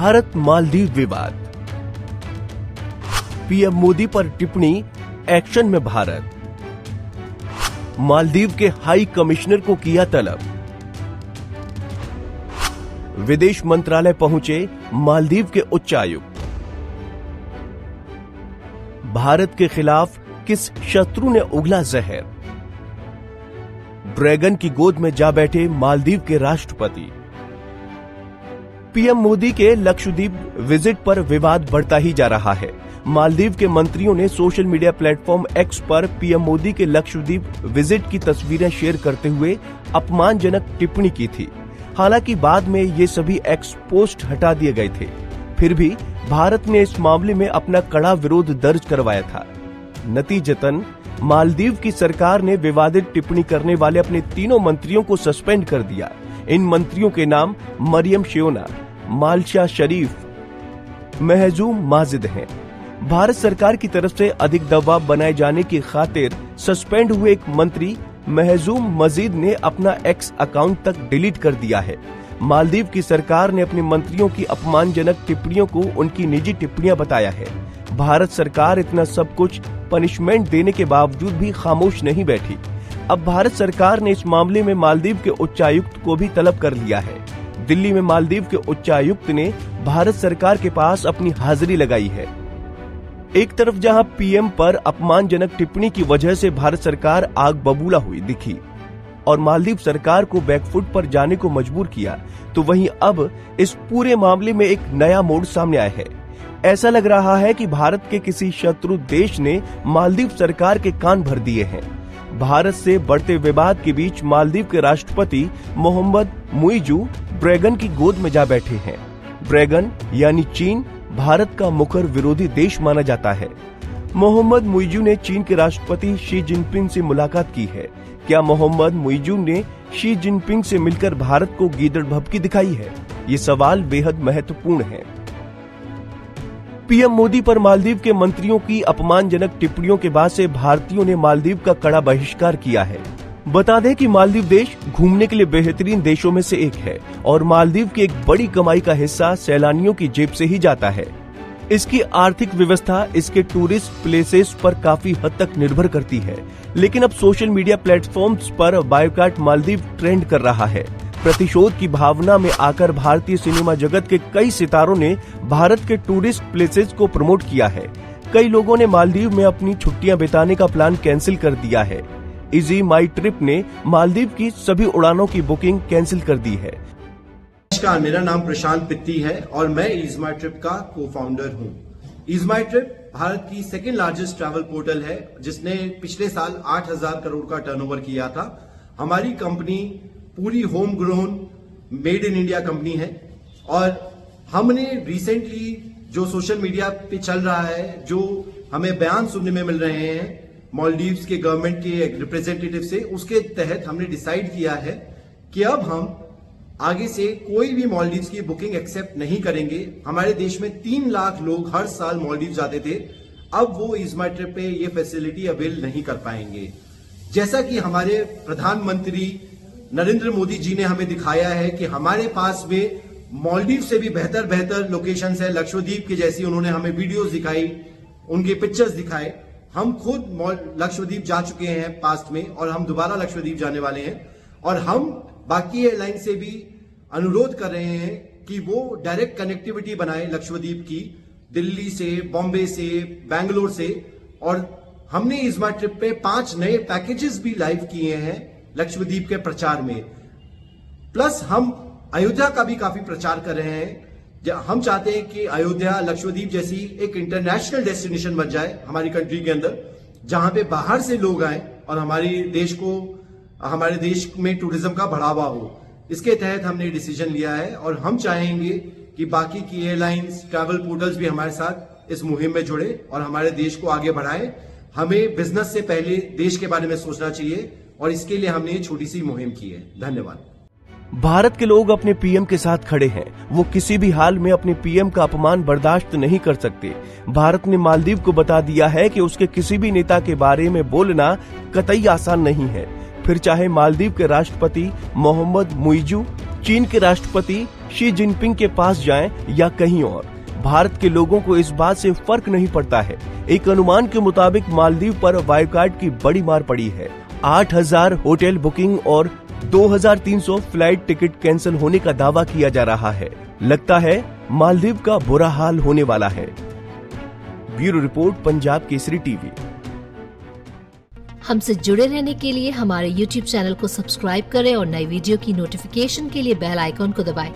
भारत मालदीव विवाद। पीएम मोदी पर टिप्पणी, एक्शन में भारत। मालदीव के हाई कमिश्नर को किया तलब। विदेश मंत्रालय पहुंचे मालदीव के उच्चायुक्त। भारत के खिलाफ किस शत्रु ने उगला जहर। ड्रैगन की गोद में जा बैठे मालदीव के राष्ट्रपति। पीएम मोदी के लक्षद्वीप विजिट पर विवाद बढ़ता ही जा रहा है। मालदीव के मंत्रियों ने सोशल मीडिया प्लेटफॉर्म एक्स पर पीएम मोदी के लक्षद्वीप विजिट की तस्वीरें शेयर करते हुए अपमानजनक टिप्पणी की थी। हालांकि बाद में ये सभी एक्स पोस्ट हटा दिए गए थे। फिर भी भारत ने इस मामले में अपना कड़ा विरोध दर्ज करवाया था। नतीजतन मालदीव की सरकार ने विवादित टिप्पणी करने वाले अपने तीनों मंत्रियों को सस्पेंड कर दिया। इन मंत्रियों के नाम मरियम शेओना, मालशा शरीफ, महजूम माजिद हैं। भारत सरकार की तरफ से अधिक दबाव बनाए जाने की खातिर सस्पेंड हुए एक मंत्री महजूम मजीद ने अपना एक्स अकाउंट तक डिलीट कर दिया है। मालदीव की सरकार ने अपने मंत्रियों की अपमानजनक टिप्पणियों को उनकी निजी टिप्पणियां बताया है। भारत सरकार इतना सब कुछ पनिशमेंट देने के बावजूद भी खामोश नहीं बैठी। अब भारत सरकार ने इस मामले में मालदीव के उच्चायुक्त को भी तलब कर लिया है। दिल्ली में मालदीव के उच्चायुक्त ने भारत सरकार के पास अपनी हाजिरी लगाई है। एक तरफ जहां पीएम पर अपमानजनक टिप्पणी की वजह से भारत सरकार आग बबूला हुई दिखी और मालदीव सरकार को बैकफुट पर जाने को मजबूर किया, तो वहीं अब इस पूरे मामले में एक नया मोड़ सामने आया है। ऐसा लग रहा है कि भारत के किसी शत्रु देश ने मालदीव सरकार के कान भर दिए हैं। भारत से बढ़ते विवाद के बीच मालदीव के राष्ट्रपति मोहम्मद मुइजू ड्रैगन की गोद में जा बैठे हैं। ड्रैगन यानी चीन भारत का मुखर विरोधी देश माना जाता है। मोहम्मद मुइजू ने चीन के राष्ट्रपति शी जिनपिंग से मुलाकात की है। क्या मोहम्मद मुइजू ने शी जिनपिंग से मिलकर भारत को गीदड़ भभकी दिखाई है? ये सवाल बेहद महत्वपूर्ण है। पीएम मोदी पर मालदीव के मंत्रियों की अपमानजनक टिप्पणियों के बाद से भारतीयों ने मालदीव का कड़ा बहिष्कार किया है। बता दें कि मालदीव देश घूमने के लिए बेहतरीन देशों में से एक है और मालदीव की एक बड़ी कमाई का हिस्सा सैलानियों की जेब से ही जाता है। इसकी आर्थिक व्यवस्था इसके टूरिस्ट प्लेसेस पर काफी हद तक निर्भर करती है। लेकिन अब सोशल मीडिया प्लेटफॉर्म्स पर बायकॉट मालदीव ट्रेंड कर रहा है। प्रतिशोध की भावना में आकर भारतीय सिनेमा जगत के कई सितारों ने भारत के टूरिस्ट प्लेसेस को प्रमोट किया है। कई लोगों ने मालदीव में अपनी छुट्टियां बिताने का प्लान कैंसिल कर दिया है। इजी माई ट्रिप ने मालदीव की सभी उड़ानों की बुकिंग कैंसिल कर दी है। नमस्कार, मेरा नाम प्रशांत पित्ती है और मैं इज माई ट्रिप का को फाउंडर हूँ। इज माई ट्रिप भारत की सेकेंड लार्जेस्ट ट्रैवल पोर्टल है, जिसने पिछले साल 8,000 करोड़ का टर्नओवर किया था। हमारी कंपनी पूरी home grown made in India company है और हमने रिसेंटली जो सोशल मीडिया पे चल रहा है, जो हमें बयान सुनने में मिल रहे हैं मालदीव्स के गवर्नमेंट के रिप्रेजेंटेटिव से, उसके तहत हमने डिसाइड किया है कि अब हम आगे से कोई भी मालदीव्स की बुकिंग एक्सेप्ट नहीं करेंगे। हमारे देश में 3 लाख लोग हर साल मालदीव्स जाते थे, अब वो इज माई ट्रिप पे ये फैसिलिटी अवेल नहीं कर पाएंगे। जैसा कि हमारे प्रधानमंत्री नरेंद्र मोदी जी ने हमें दिखाया है कि हमारे पास में मालदीव से भी बेहतर लोकेशंस है, लक्षद्वीप की जैसी उन्होंने हमें वीडियोस दिखाई, उनके पिक्चर्स दिखाए। हम खुद लक्षद्वीप जा चुके हैं पास्ट में और हम दोबारा लक्षद्वीप जाने वाले हैं और हम बाकी एयरलाइन से भी अनुरोध कर रहे हैं कि वो डायरेक्ट कनेक्टिविटी बनाए लक्षद्वीप की, दिल्ली से, बॉम्बे से, बैंगलोर से। और हमने इस बार ट्रिप पे 5 नए पैकेजेस भी लाइव किए हैं लक्षद्वीप के प्रचार में। प्लस हम अयोध्या का भी काफी प्रचार कर रहे हैं। हम चाहते हैं कि अयोध्या लक्षद्वीप जैसी एक इंटरनेशनल डेस्टिनेशन बन जाए हमारी कंट्री के अंदर, जहां पे बाहर से लोग आए और हमारे देश में टूरिज्म का बढ़ावा हो। इसके तहत हमने डिसीजन लिया है और हम चाहेंगे कि बाकी की एयरलाइंस, ट्रैवल पोर्टल्स भी हमारे साथ इस मुहिम में जुड़े और हमारे देश को आगे बढ़ाएं। हमें बिजनेस से पहले देश के बारे में सोचना चाहिए और इसके लिए हमने ये छोटी सी मुहिम की है। धन्यवाद। भारत के लोग अपने पीएम के साथ खड़े हैं। वो किसी भी हाल में अपने पीएम का अपमान बर्दाश्त नहीं कर सकते। भारत ने मालदीव को बता दिया है कि उसके किसी भी नेता के बारे में बोलना कतई आसान नहीं है। फिर चाहे मालदीव के राष्ट्रपति मोहम्मद मुइजू चीन के राष्ट्रपति शी जिनपिंग के पास जाएं या कहीं और, भारत के लोगों को इस बात से फर्क नहीं पड़ता है। एक अनुमान के मुताबिक मालदीव पर बायकॉट की बड़ी मार पड़ी है। 8,000 होटल बुकिंग और 2,300 फ्लाइट टिकट कैंसिल होने का दावा किया जा रहा है। लगता है मालदीव का बुरा हाल होने वाला है। Bureau report, Punjab Kesari TV. हमसे जुड़े रहने के लिए हमारे YouTube चैनल को सब्सक्राइब करें और नई वीडियो की नोटिफिकेशन के लिए बेल आइकॉन को दबाएं।